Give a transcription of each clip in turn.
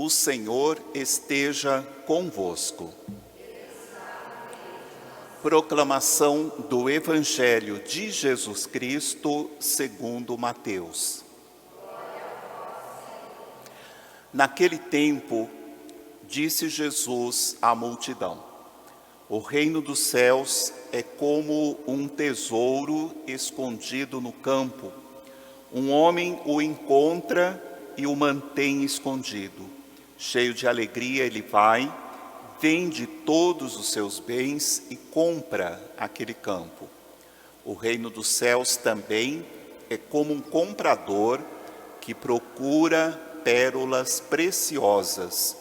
O Senhor esteja convosco. Proclamação do Evangelho de Jesus Cristo segundo Mateus. Naquele tempo, disse Jesus à multidão: o reino dos céus é como um tesouro escondido no campo. Um homem o encontra e o mantém escondido. Cheio de alegria, ele vai, vende todos os seus bens e compra aquele campo. O reino dos céus também é como um comprador que procura pérolas preciosas.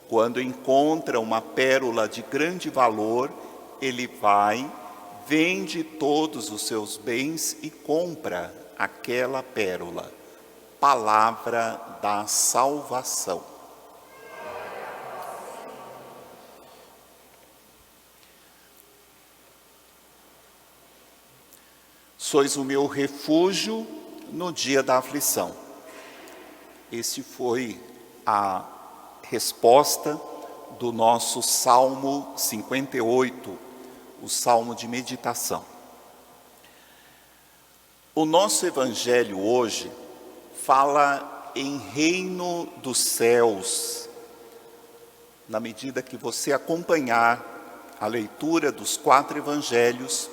Quando encontra uma pérola de grande valor, ele vai, vende todos os seus bens e compra aquela pérola. Palavra da salvação. Sois o meu refúgio no dia da aflição. Esse foi a resposta do nosso Salmo 58, o Salmo de meditação. O nosso Evangelho hoje fala em reino dos céus. Na medida que você acompanhar a leitura dos 4 Evangelhos,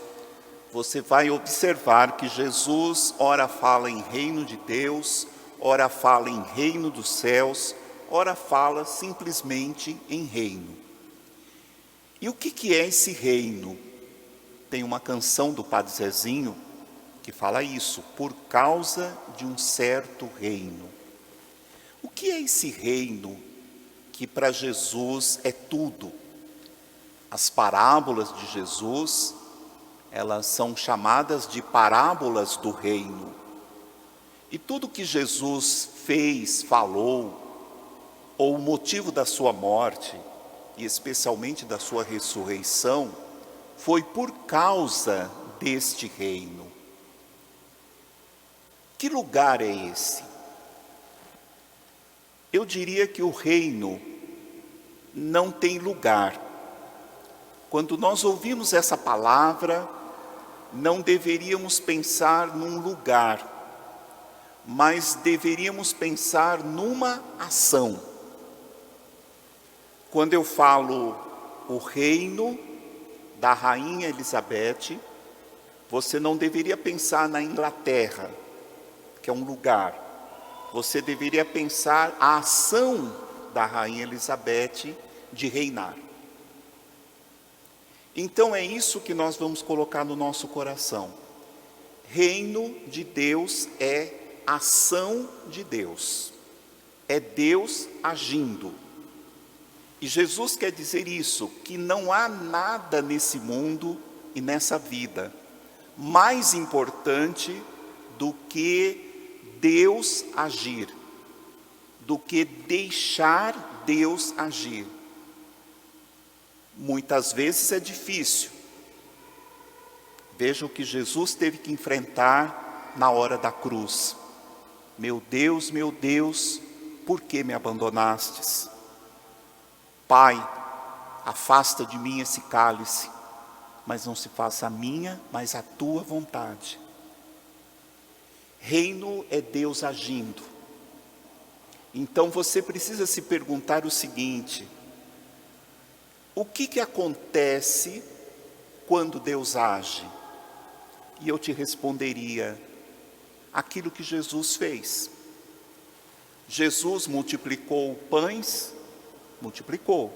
você vai observar que Jesus ora fala em reino de Deus, ora fala em reino dos céus, ora fala simplesmente em reino. E o que é esse reino? Tem uma canção do Padre Zezinho que fala isso: por causa de um certo reino. O que é esse reino que para Jesus é tudo? As parábolas de Jesus, elas são chamadas de parábolas do reino. E tudo que Jesus fez, falou, ou o motivo da sua morte, e especialmente da sua ressurreição, foi por causa deste reino. Que lugar é esse? Eu diria que o reino não tem lugar. Quando nós ouvimos essa palavra, não deveríamos pensar num lugar, mas deveríamos pensar numa ação. Quando eu falo o reino da Rainha Elizabeth, você não deveria pensar na Inglaterra, que é um lugar. Você deveria pensar a ação da Rainha Elizabeth de reinar. Então é isso que nós vamos colocar no nosso coração. Reino de Deus é ação de Deus. É Deus agindo. E Jesus quer dizer isso, que não há nada nesse mundo e nessa vida mais importante do que Deus agir, do que deixar Deus agir. Muitas vezes é difícil. Veja o que Jesus teve que enfrentar na hora da cruz. Meu Deus, por que me abandonastes? Pai, afasta de mim esse cálice, mas não se faça a minha, mas a tua vontade. Reino é Deus agindo. Então você precisa se perguntar o seguinte: o que acontece quando Deus age? E eu te responderia: aquilo que Jesus fez. Jesus multiplicou pães, multiplicou.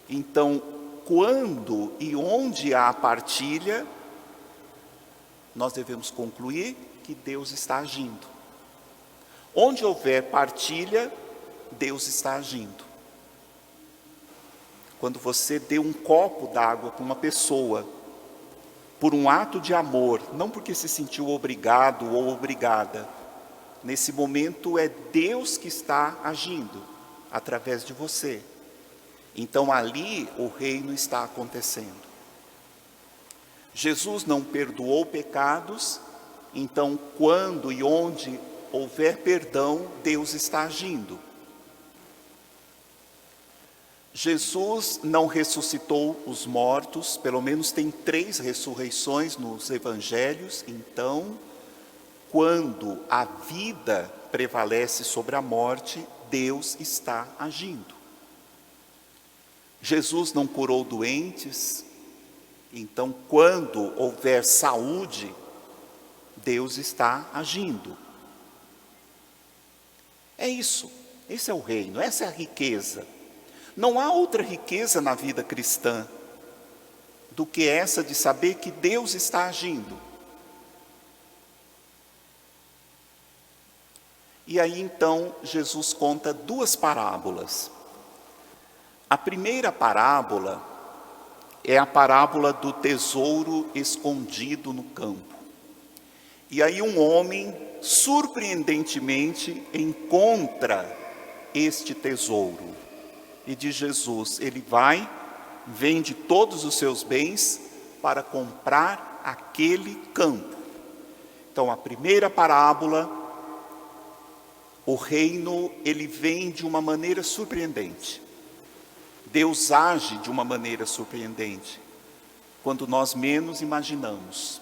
Então, quando e onde há partilha, nós devemos concluir que Deus está agindo. Onde houver partilha, Deus está agindo. Quando você deu um copo d'água para uma pessoa, por um ato de amor, não porque se sentiu obrigado ou obrigada, nesse momento é Deus que está agindo através de você. Então ali o reino está acontecendo. Jesus não perdoou pecados, então quando e onde houver perdão, Deus está agindo. Jesus não ressuscitou os mortos, pelo menos tem 3 ressurreições nos evangelhos. Então, quando a vida prevalece sobre a morte, Deus está agindo. Jesus não curou doentes, então quando houver saúde, Deus está agindo. É isso, esse é o reino, essa é a riqueza. Não há outra riqueza na vida cristã do que essa de saber que Deus está agindo. E aí então Jesus conta 2 parábolas. A primeira parábola é a parábola do tesouro escondido no campo. E aí um homem, surpreendentemente, encontra este tesouro. E diz Jesus, ele vai, vende todos os seus bens para comprar aquele campo. Então a primeira parábola, o reino, ele vem de uma maneira surpreendente. Deus age de uma maneira surpreendente, quando nós menos imaginamos.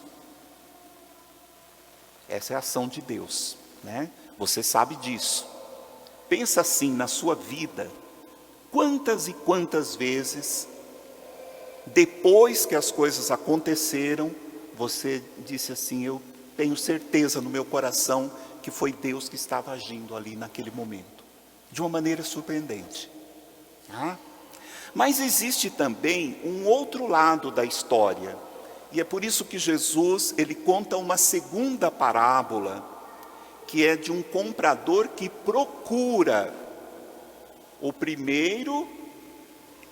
Essa é a ação de Deus, né? Você sabe disso. Pensa assim na sua vida. Quantas e quantas vezes, depois que as coisas aconteceram, você disse assim, eu tenho certeza no meu coração que foi Deus que estava agindo ali naquele momento, de uma maneira surpreendente. Mas existe também um outro lado da história, e é por isso que Jesus, ele conta uma segunda parábola, que é de um comprador que procura. O primeiro,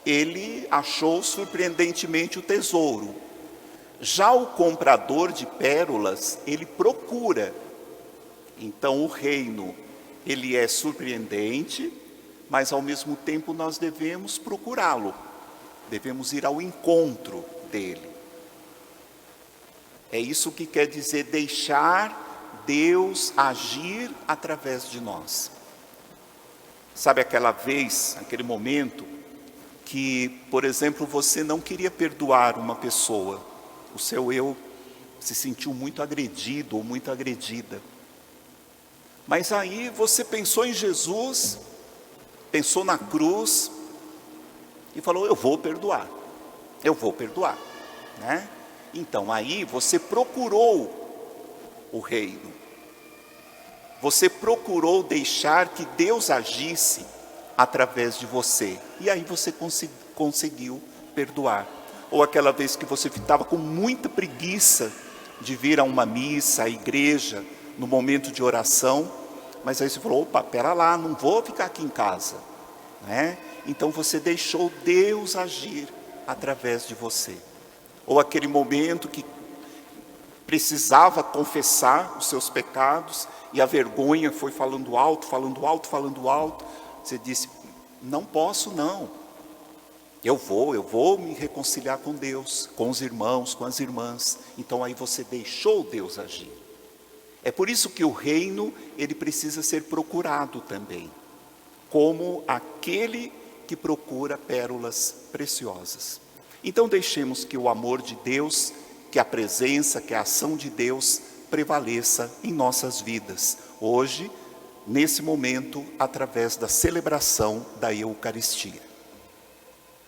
ele achou surpreendentemente o tesouro. Já o comprador de pérolas, ele procura. Então o reino, ele é surpreendente, mas ao mesmo tempo nós devemos procurá-lo. Devemos ir ao encontro dele. É isso que quer dizer deixar Deus agir através de nós. Sabe aquela vez, aquele momento, que, por exemplo, você não queria perdoar uma pessoa. O seu eu se sentiu muito agredido ou muito agredida. Mas aí você pensou em Jesus, pensou na cruz e falou, eu vou perdoar, né? Então aí você procurou o reino. Você procurou deixar que Deus agisse através de você. E aí você conseguiu perdoar. Ou aquela vez que você estava com muita preguiça de vir a uma missa, à igreja, no momento de oração. Mas aí você falou, opa, pera lá, não vou ficar aqui em casa, né? Então você deixou Deus agir através de você. Ou aquele momento que precisava confessar os seus pecados e a vergonha foi falando alto. Você disse, não posso não. Eu vou me reconciliar com Deus, com os irmãos, com as irmãs. Então aí você deixou Deus agir. É por isso que o reino, ele precisa ser procurado também, como aquele que procura pérolas preciosas. Então deixemos que o amor de Deus, que a presença, que a ação de Deus prevaleça em nossas vidas, hoje, nesse momento, através da celebração da Eucaristia.